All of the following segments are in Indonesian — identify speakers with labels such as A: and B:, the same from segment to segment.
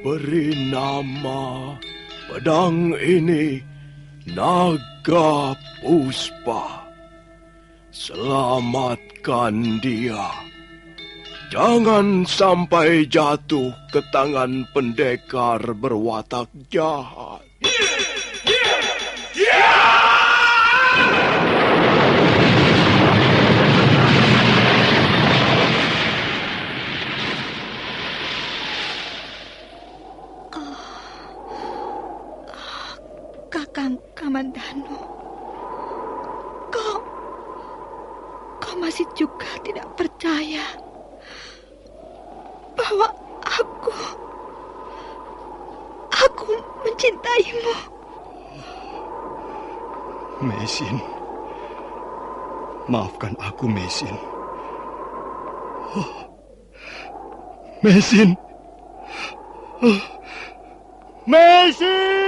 A: Beri nama pedang ini Naga Puspa. Selamatkan dia. Jangan sampai jatuh ke tangan pendekar berwatak jahat.
B: Kakang Kamandanu, kau masih juga tidak percaya bahwa aku mencintaimu.
A: Mesin, maafkan aku, Mesin. Mesin. Mesin!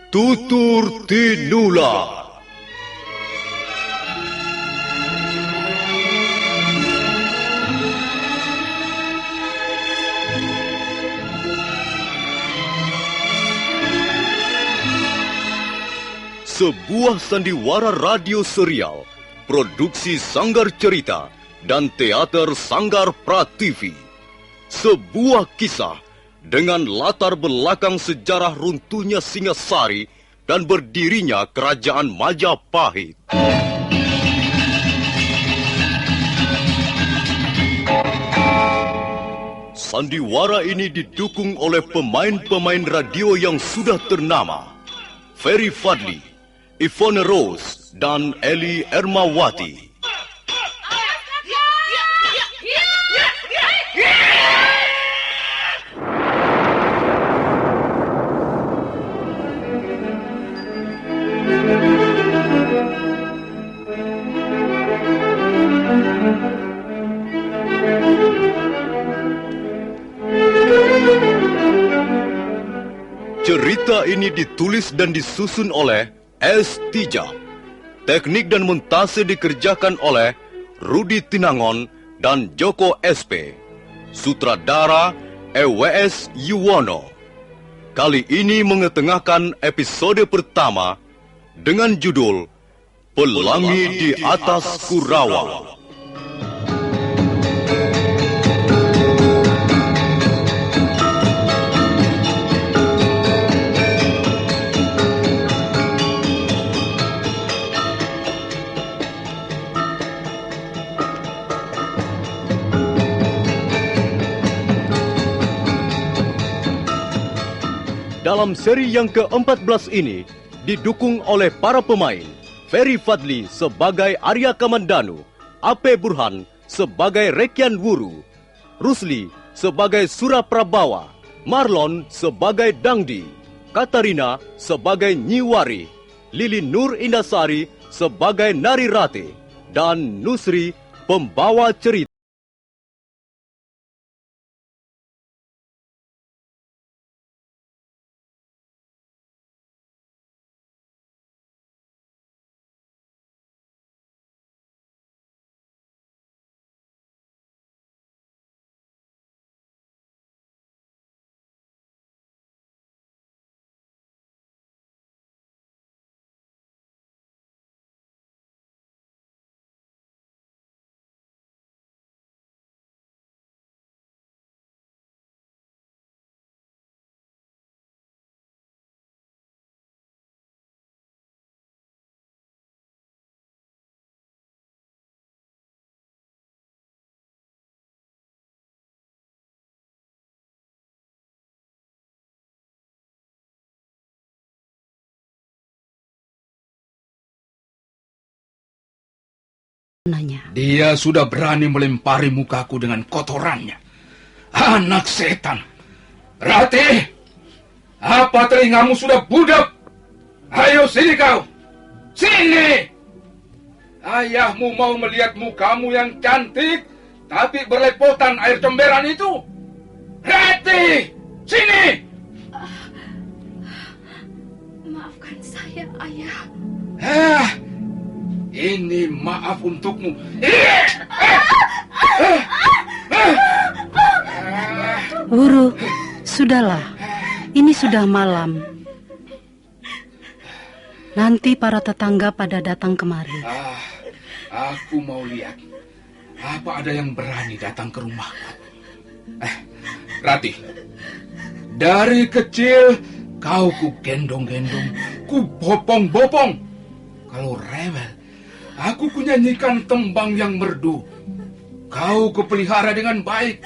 A: Tutur Tinula. Sebuah sandiwara radio serial, produksi Sanggar Cerita dan Teater Sanggar Prativi. Sebuah kisah dengan latar belakang sejarah runtuhnya Singasari dan berdirinya Kerajaan Majapahit. Sandiwara ini didukung oleh pemain-pemain radio yang sudah ternama. Ferry Fadli, Ivone Rose, dan Eli Ermawati. Cerita ini ditulis dan disusun oleh S. Tijab. Teknik dan montase dikerjakan oleh Rudi Tinangon dan Joko SP. Sutradara EWS Yuwono. Kali ini mengetengahkan episode pertama dengan judul Pelangi di Atas Kurawa. Dalam seri yang ke-14 ini, didukung oleh para pemain, Ferry Fadli sebagai Arya Kamandanu, Ape Burhan sebagai Rekian Wuru, Rusli sebagai Suraprabawa, Marlon sebagai Dangdi, Katarina sebagai Nyiwari, Lili Nur Indasari sebagai Narirate, dan Nusri pembawa cerita.
C: Dia sudah berani melempari mukaku dengan kotorannya. Anak setan. Rati, apa telingamu sudah budak? Ayo sini kau. Sini. Ayahmu mau melihat mukamu yang cantik, tapi berlepotan air comberan itu. Rati, sini.
B: Maafkan saya, Ayah.
C: Ini maaf untukmu.
D: Wuru, sudahlah. Ini sudah malam. Nanti para tetangga pada datang kemari.
C: Aku mau lihat. Apa ada yang berani datang ke rumahku? Ratih, dari kecil kau ku gendong-gendong, ku bopong-bopong. Kalau rewel, aku ku nyanyikan tembang yang merdu. Kau kupelihara dengan baik.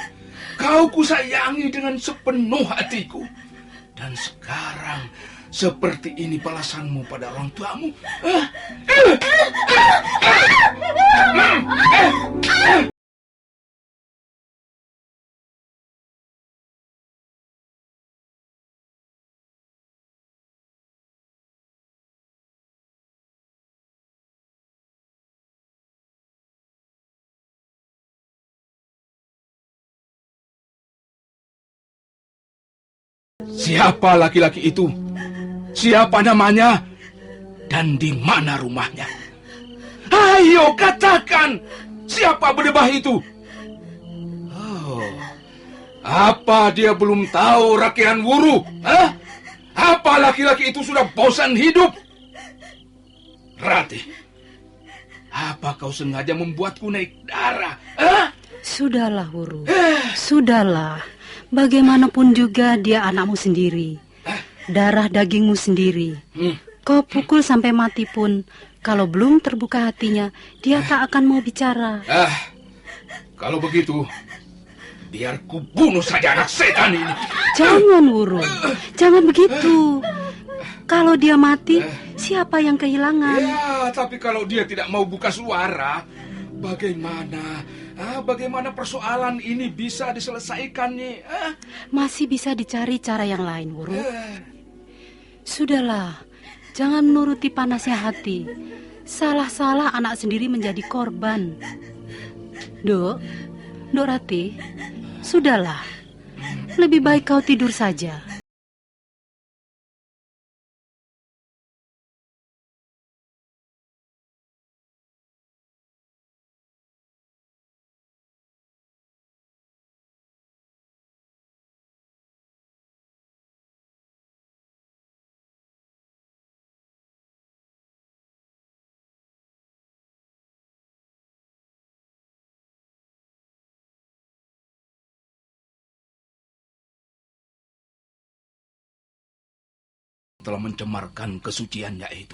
C: Kau kusayangi dengan sepenuh hatiku. Dan sekarang seperti ini balasanmu pada orang tuamu. Siapa laki-laki itu? Siapa namanya? Dan di mana rumahnya? Ayo katakan, siapa berdebah itu? Oh, apa dia belum tahu rakyat Wuru? Apa laki-laki itu sudah bosan hidup? Ratih, apa kau sengaja membuatku naik darah?
D: Sudahlah, Wuru. Sudahlah. Bagaimanapun juga dia anakmu sendiri. Darah dagingmu sendiri. Kau pukul sampai mati pun, kalau belum terbuka hatinya, dia tak akan mau bicara.
C: Kalau begitu, biar ku bunuh saja anak setan ini.
D: Jangan, Wuru. Jangan begitu. Kalau dia mati, siapa yang kehilangan?
C: Ya, tapi kalau dia tidak mau buka suara, bagaimana? Bagaimana persoalan ini bisa diselesaikan nih?
D: Masih bisa dicari cara yang lain, Wuru. Sudahlah, jangan menuruti panasnya hati. Salah-salah anak sendiri menjadi korban. Dok Ratih, sudahlah. Lebih baik kau tidur saja.
C: Telah mencemarkan kesuciannya itu.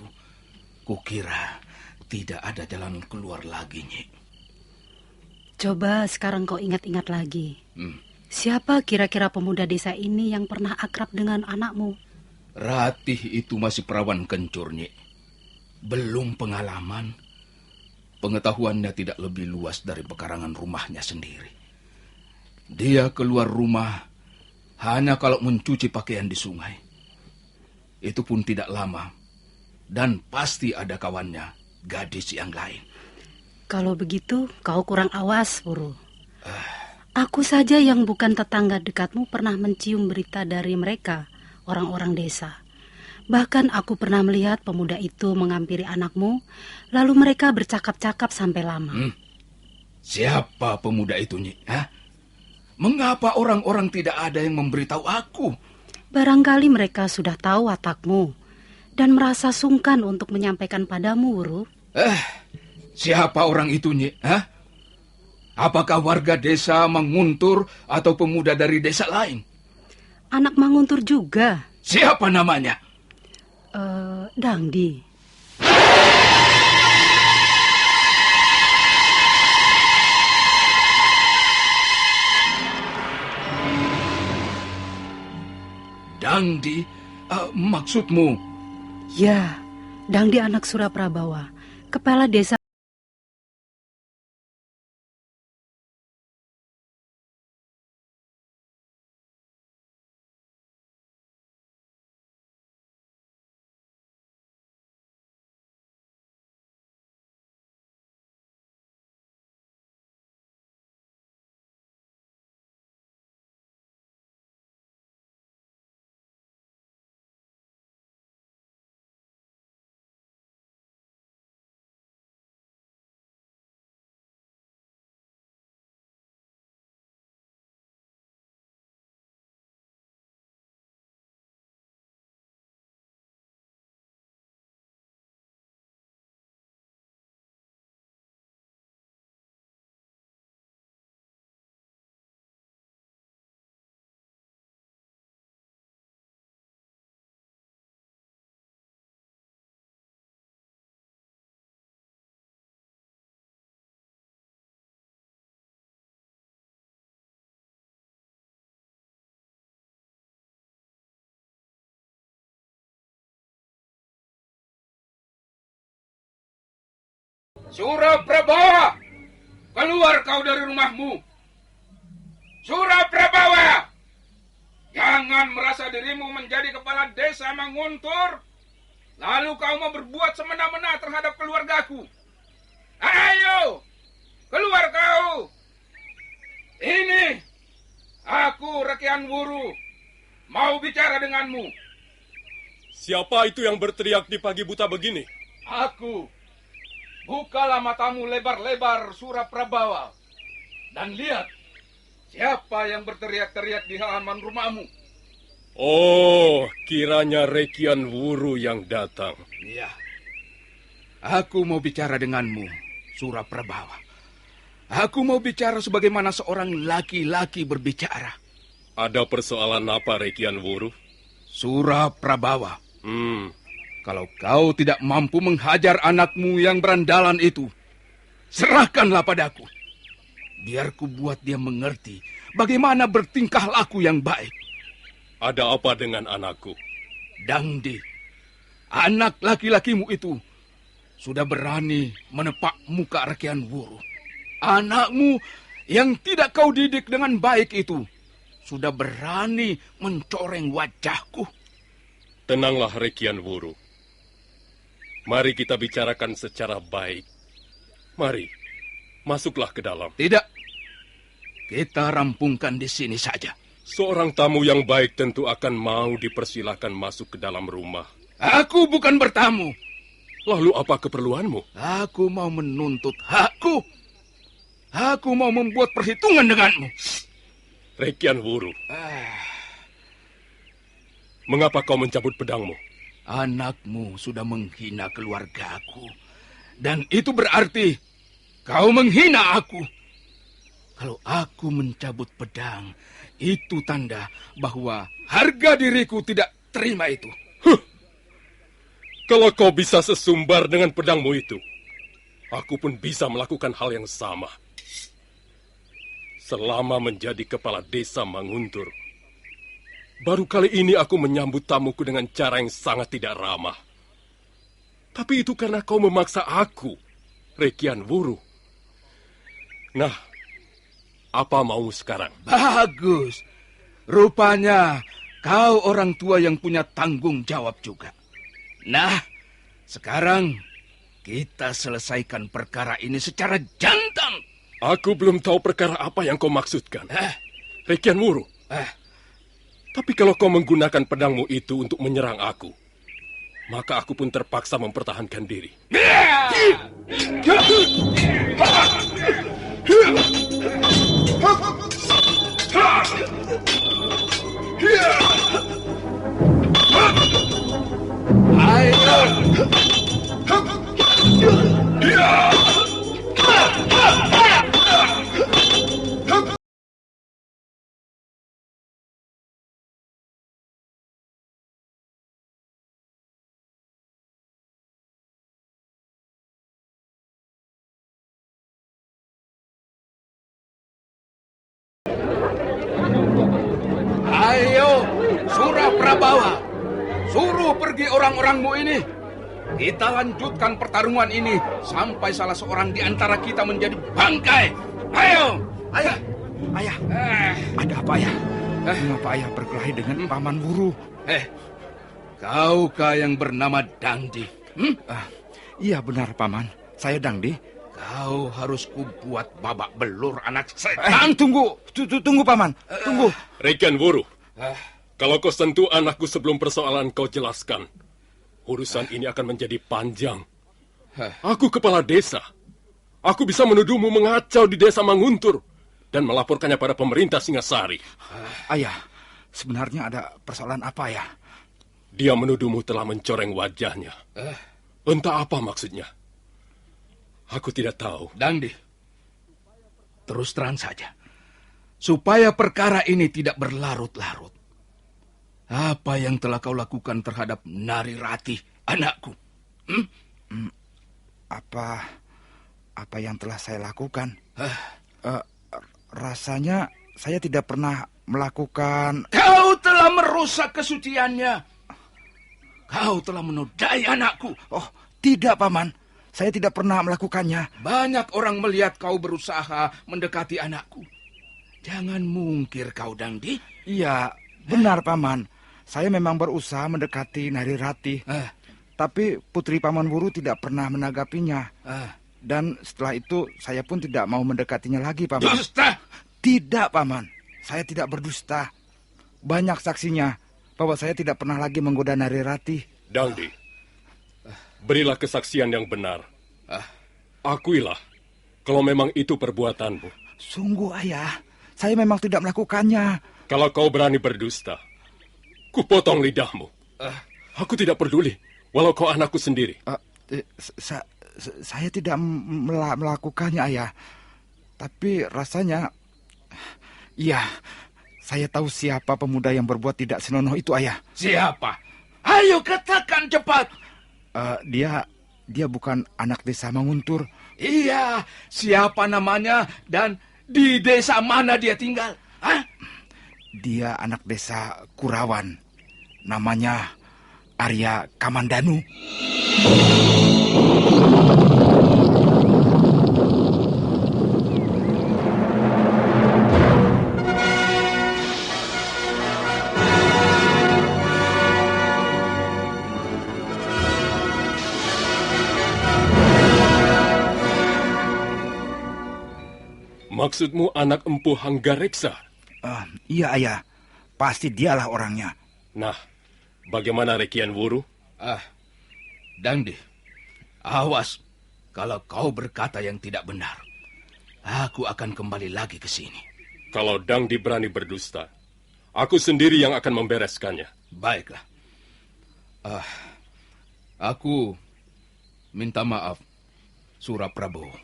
C: Kukira tidak ada jalan keluar lagi, Nyik.
D: Coba sekarang kau ingat-ingat lagi. Siapa kira-kira pemuda desa ini yang pernah akrab dengan anakmu?
C: Ratih itu masih perawan kencur, Nyik. Belum pengalaman. Pengetahuannya tidak lebih luas dari pekarangan rumahnya sendiri. Dia keluar rumah hanya kalau mencuci pakaian di sungai. Itu pun tidak lama. Dan pasti ada kawannya, gadis yang lain.
D: Kalau begitu, kau kurang awas, Wuru. Aku saja yang bukan tetangga dekatmu pernah mencium berita dari mereka, orang-orang desa. Bahkan aku pernah melihat pemuda itu menghampiri anakmu, lalu mereka bercakap-cakap sampai lama.
C: Siapa pemuda itu, Nyik? Mengapa orang-orang tidak ada yang memberitahu aku?
D: Barangkali mereka sudah tahu watakmu dan merasa sungkan untuk menyampaikan padamu, Wuru.
C: Siapa orang itu, Nyik? Apakah warga desa Manguntur atau pemuda dari desa lain?
D: Anak Manguntur juga.
C: Siapa namanya?
D: Dangdi.
C: Dangdi? Maksudmu?
D: Ya, Dangdi anak Suraprabawa, kepala desa.
C: Suraprabawa, keluar kau dari rumahmu. Suraprabawa, jangan merasa dirimu menjadi kepala desa Manguntur, lalu kau mau berbuat semena-mena terhadap keluargaku. Ayo, keluar kau. Ini, aku Rekian Wuru, mau bicara denganmu.
E: Siapa itu yang berteriak di pagi buta begini?
C: Aku. Bukalah matamu lebar-lebar, Suraprabawa. Dan lihat, siapa yang berteriak-teriak di halaman rumahmu.
E: Oh, kiranya Rekian Wuru yang datang.
C: Iya. Aku mau bicara denganmu, Suraprabawa. Aku mau bicara sebagaimana seorang laki-laki berbicara.
E: Ada persoalan apa, Rekian Wuru?
C: Suraprabawa. Kalau kau tidak mampu menghajar anakmu yang berandalan itu, serahkanlah padaku. Biar ku buat dia mengerti bagaimana bertingkah laku yang baik.
E: Ada apa dengan anakku?
C: Dangdi, anak laki-lakimu itu sudah berani menepak muka Rekian Wuru. Anakmu yang tidak kau didik dengan baik itu sudah berani mencoreng wajahku.
E: Tenanglah, Rekian Wuru. Mari kita bicarakan secara baik. Mari, masuklah ke dalam.
C: Tidak, kita rampungkan di sini saja.
E: Seorang tamu yang baik tentu akan mau dipersilakan masuk ke dalam rumah.
C: Aku bukan bertamu.
E: Lalu apa keperluanmu?
C: Aku mau menuntut hakku. Aku mau membuat perhitungan denganmu.
E: Rekian Wuru. Mengapa kau mencabut pedangmu?
C: Anakmu sudah menghina keluargaku. Dan itu berarti kau menghina aku. Kalau aku mencabut pedang, itu tanda bahwa harga diriku tidak terima itu.
E: Kalau kau bisa sesumbar dengan pedangmu itu, aku pun bisa melakukan hal yang sama. Selama menjadi kepala desa Manguntur, baru kali ini aku menyambut tamuku dengan cara yang sangat tidak ramah. Tapi itu karena kau memaksa aku, Rekian Wuru. Nah, apa maumu sekarang?
C: Bagus. Rupanya kau orang tua yang punya tanggung jawab juga. Nah, sekarang kita selesaikan perkara ini secara jantan.
E: Aku belum tahu perkara apa yang kau maksudkan. Rekian Wuru. Tapi kalau kau menggunakan pedangmu itu untuk menyerang aku, maka aku pun terpaksa mempertahankan diri.
C: Ayo, Suraprabawa, suruh pergi orang-orangmu ini. Kita lanjutkan pertarungan ini sampai salah seorang di antara kita menjadi bangkai. Ayo!
F: Ayah, ada apa ya? Mengapa ayah berkelahi dengan Paman Wuru?
C: Kaukah yang bernama Dangdi?
F: Iya benar, Paman. Saya Dangdi.
C: Kau harus kubuat babak belur anak setan.
F: Tunggu, tunggu Paman, tunggu.
E: Rekian Wuru, kalau kau sentuh anakku sebelum persoalan kau jelaskan, urusan ini akan menjadi panjang. Aku kepala desa. Aku bisa menuduhmu mengacau di desa Manguntur dan melaporkannya pada pemerintah Singasari.
F: Ayah, sebenarnya ada persoalan apa ya?
E: Dia menuduhmu telah mencoreng wajahnya. Entah apa maksudnya. Aku tidak tahu.
C: Dangdi, terus terang saja. Supaya perkara ini tidak berlarut-larut. Apa yang telah kau lakukan terhadap Nari Ratih, anakku?
F: Apa yang telah saya lakukan? Rasanya saya tidak pernah melakukan...
C: Kau telah merusak kesuciannya. Kau telah menodai anakku.
F: Oh, tidak, Paman. Saya tidak pernah melakukannya.
C: Banyak orang melihat kau berusaha mendekati anakku. Jangan mungkir kau, Dangdi.
F: Iya, benar Paman. Saya memang berusaha mendekati Nari Ratih. Tapi Putri Paman Wuru tidak pernah menanggapinya. Dan setelah itu saya pun tidak mau mendekatinya lagi, Paman.
C: Dusta!
F: Tidak, Paman. Saya tidak berdusta. Banyak saksinya bahwa saya tidak pernah lagi menggoda Nari Ratih.
E: Dangdi, berilah kesaksian yang benar. Akuilah kalau memang itu perbuatanmu.
F: Sungguh, Ayah. Saya memang tidak melakukannya.
E: Kalau kau berani berdusta, kupotong lidahmu. Aku tidak peduli, walau kau anakku sendiri.
F: Saya tidak melakukannya, Ayah. Tapi rasanya... Iya, saya tahu siapa pemuda yang berbuat tidak senonoh itu, Ayah.
C: Siapa? Ayo katakan cepat.
F: Dia bukan anak desa Manguntur.
C: Iya, siapa namanya dan di desa mana dia tinggal?
F: Dia anak desa Kurawan. Namanya Arya Kamandanu.
E: Maksudmu anak empu Hanggareksa?
F: Iya, Ayah. Pasti dialah orangnya.
E: Nah, bagaimana Rekian Wuru?
C: Dangdi, awas kalau kau berkata yang tidak benar. Aku akan kembali lagi ke sini.
E: Kalau Dangdi berani berdusta, aku sendiri yang akan membereskannya.
C: Baiklah. Aku minta maaf, Suraprabowo.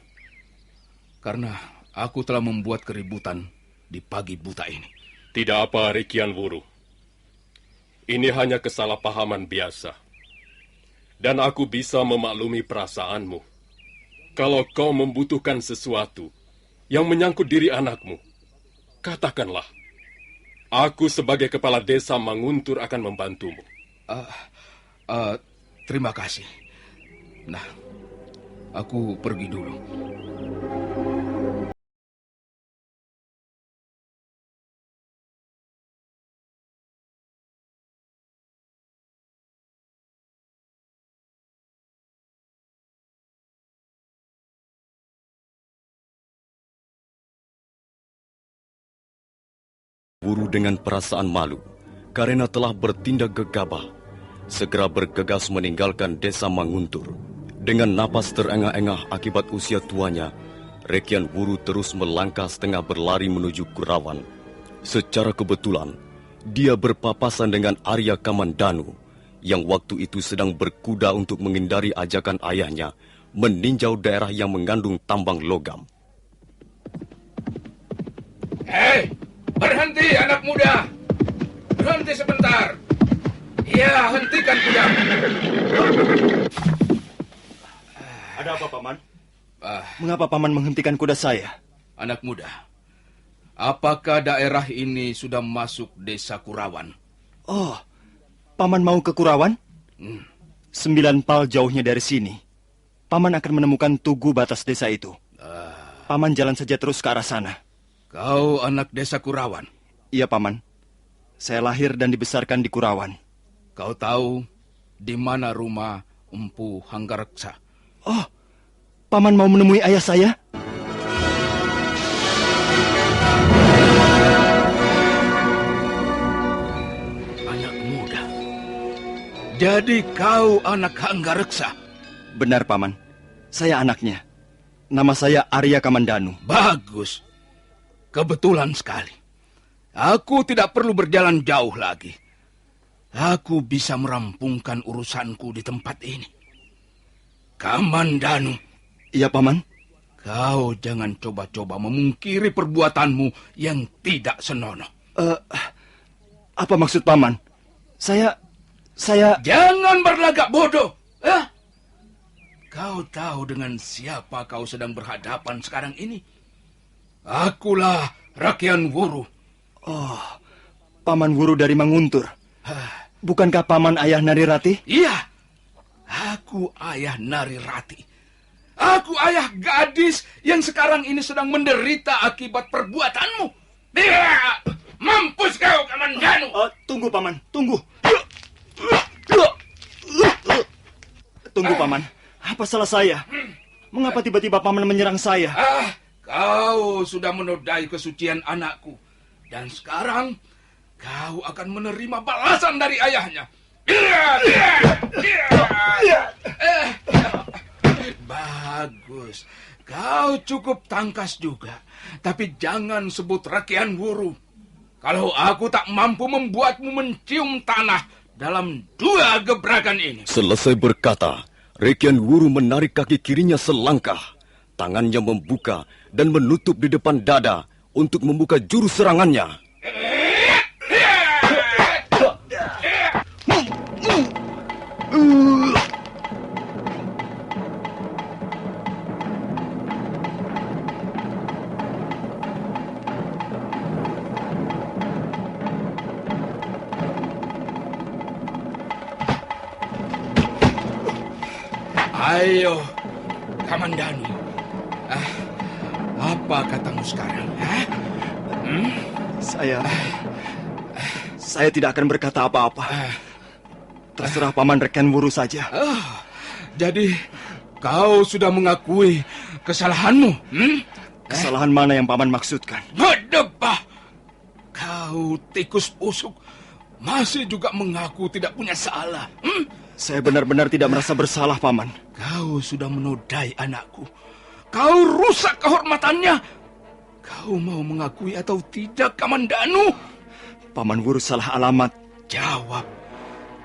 C: Karena aku telah membuat keributan di pagi buta ini.
E: Tidak apa, Rekian Wuru. Ini hanya kesalahpahaman biasa. Dan aku bisa memaklumi perasaanmu. Kalau kau membutuhkan sesuatu yang menyangkut diri anakmu, katakanlah. Aku sebagai kepala desa Manguntur akan membantumu.
C: Terima kasih. Nah, aku pergi dulu.
A: Wuru dengan perasaan malu karena telah bertindak gegabah, segera bergegas meninggalkan desa Manguntur. Dengan napas terengah-engah akibat usia tuanya, Rekian Wuru terus melangkah setengah berlari menuju Kurawan. Secara kebetulan, dia berpapasan dengan Arya Kamandanu yang waktu itu sedang berkuda untuk menghindari ajakan ayahnya meninjau daerah yang mengandung tambang logam.
C: Hei! Berhenti, anak muda! Berhenti sebentar! Ya, hentikan kuda!
G: Ada apa, Paman? Mengapa Paman menghentikan kuda saya?
C: Anak muda, apakah daerah ini sudah masuk desa Kurawan?
G: Oh, Paman mau ke Kurawan? 9 pal jauhnya dari sini. Paman akan menemukan tugu batas desa itu. Paman jalan saja terus ke arah sana.
C: Kau anak desa Kurawan?
G: Iya, Paman. Saya lahir dan dibesarkan di Kurawan.
C: Kau tahu di mana rumah Empu Hanggareksa?
G: Oh, Paman mau menemui ayah saya?
C: Anak muda. Jadi kau anak Hanggareksa?
G: Benar, Paman. Saya anaknya. Nama saya Arya Kamandanu.
C: Bagus. Kebetulan sekali. Aku tidak perlu berjalan jauh lagi. Aku bisa merampungkan urusanku di tempat ini. Kamandanu.
G: Iya, Paman.
C: Kau jangan coba-coba memungkiri perbuatanmu yang tidak senonoh.
G: Apa maksud Paman? Saya...
C: Jangan berlagak bodoh. Kau tahu dengan siapa kau sedang berhadapan sekarang ini? Akulah Rekian Wuru.
G: Oh, Paman Wuru dari Manguntur. Bukankah Paman ayah Nari Ratih?
C: Iya, aku ayah Nari Ratih. Aku ayah gadis yang sekarang ini sedang menderita akibat perbuatanmu. Mampus kau, Kamandanu.
G: Tunggu, Paman. Tunggu. Tunggu, Paman. Apa salah saya? Mengapa tiba-tiba Paman menyerang saya?
C: Kau sudah menodai kesucian anakku. Dan sekarang kau akan menerima balasan dari ayahnya. Bagus. Kau cukup tangkas juga. Tapi jangan sebut Rekian Wuru. Kalau aku tak mampu membuatmu mencium tanah dalam 2 gebrakan ini.
A: Selesai berkata, Rekian Wuru menarik kaki kirinya selangkah. Tangannya membuka dan menutup di depan dada untuk membuka jurus serangannya.
C: Ayo, Kamandanu. Apa katamu sekarang?
G: Saya tidak akan berkata apa-apa. Terserah Paman Rekian Wuru saja.
C: Jadi kau sudah mengakui kesalahanmu?
G: Kesalahan mana yang Paman maksudkan?
C: Berdebah! Kau tikus busuk masih juga mengaku tidak punya salah.
G: Saya benar-benar tidak merasa bersalah, Paman.
C: Kau sudah menodai anakku. Kau rusak kehormatannya. Kau mau mengakui atau tidak, Kamandanu?
G: Paman Wuru salah alamat.
C: Jawab.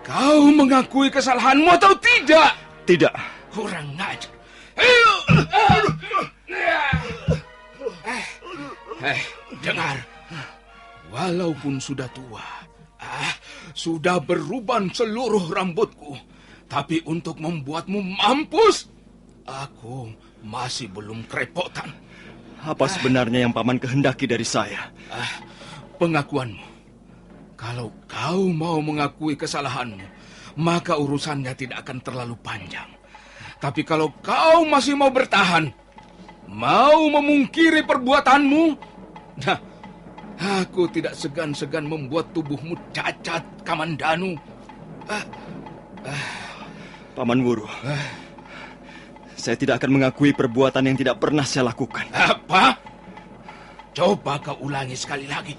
C: Kau mengakui kesalahanmu atau tidak?
G: Tidak.
C: Kurang ajar. Dengar. Walaupun sudah tua, sudah beruban seluruh rambutku, tapi untuk membuatmu mampus, aku masih belum kerepotan.
G: Apa sebenarnya yang Paman kehendaki dari saya?
C: Pengakuanmu. Kalau kau mau mengakui kesalahanmu, maka urusannya tidak akan terlalu panjang. Tapi kalau kau masih mau bertahan, mau memungkiri perbuatanmu, nah, aku tidak segan-segan membuat tubuhmu cacat, Kamandanu.
G: Paman Wuru, saya tidak akan mengakui perbuatan yang tidak pernah saya lakukan.
C: Apa? Coba kau ulangi sekali lagi.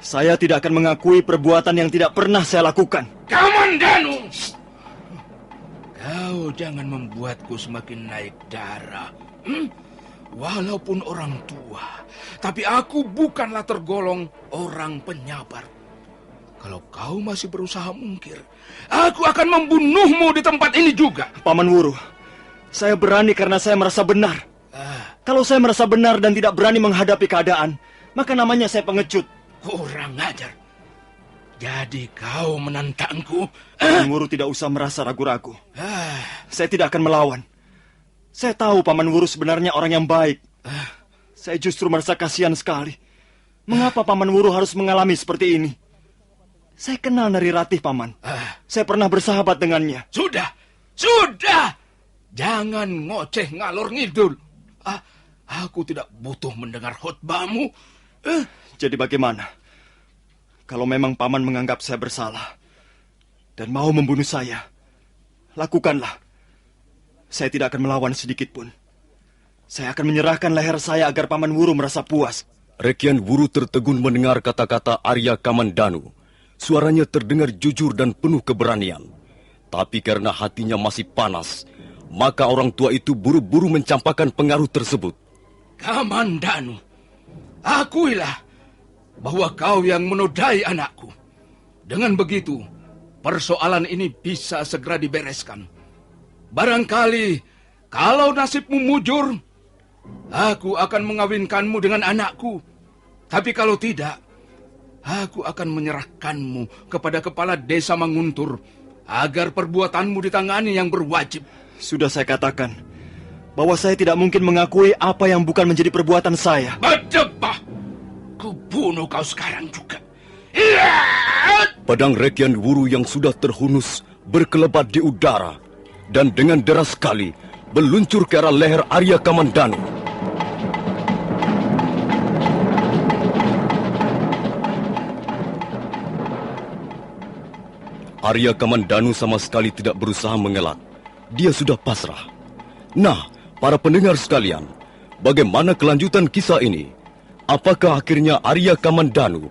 G: Saya tidak akan mengakui perbuatan yang tidak pernah saya lakukan.
C: Kamandanu! Kau jangan membuatku semakin naik darah. Walaupun orang tua, tapi aku bukanlah tergolong orang penyabar. Kalau kau masih berusaha mungkir, aku akan membunuhmu di tempat ini juga.
G: Paman Wuru, saya berani karena saya merasa benar. Kalau saya merasa benar dan tidak berani menghadapi keadaan, maka namanya saya pengecut.
C: Kurang ajar. Jadi kau menantangku?
G: Paman Wuru tidak usah merasa ragu-ragu. Saya tidak akan melawan. Saya tahu Paman Wuru sebenarnya orang yang baik. Saya justru merasa kasihan sekali. Mengapa Paman Wuru harus mengalami seperti ini? Saya kenal Nari Ratih, Paman. Saya pernah bersahabat dengannya.
C: Sudah. Jangan ngoceh ngalor ngidul. Aku tidak butuh mendengar khotbahmu.
G: Jadi bagaimana? Kalau memang Paman menganggap saya bersalah dan mau membunuh saya, lakukanlah. Saya tidak akan melawan sedikit pun. Saya akan menyerahkan leher saya agar Paman Wuru merasa puas.
A: Rekian Wuru tertegun mendengar kata-kata Arya Kamandanu. Suaranya terdengar jujur dan penuh keberanian. Tapi karena hatinya masih panas, maka orang tua itu buru-buru mencampakkan pengaruh tersebut.
C: Kamandanu, akuilah bahwa kau yang menodai anakku. Dengan begitu, persoalan ini bisa segera dibereskan. Barangkali, kalau nasibmu mujur, aku akan mengawinkanmu dengan anakku. Tapi kalau tidak, aku akan menyerahkanmu kepada kepala desa Manguntur agar perbuatanmu ditangani yang berwajib.
G: Sudah saya katakan bahwa saya tidak mungkin mengakui apa yang bukan menjadi perbuatan saya.
C: Berdebah! Kubunuh kau sekarang juga.
A: Pedang Rekian Wuru yang sudah terhunus berkelebat di udara. Dan dengan deras sekali, meluncur ke arah leher Arya Kamandanu. Arya Kamandanu sama sekali tidak berusaha mengelak. Dia sudah pasrah. Nah, para pendengar sekalian, bagaimana kelanjutan kisah ini? Apakah akhirnya Arya Kamandanu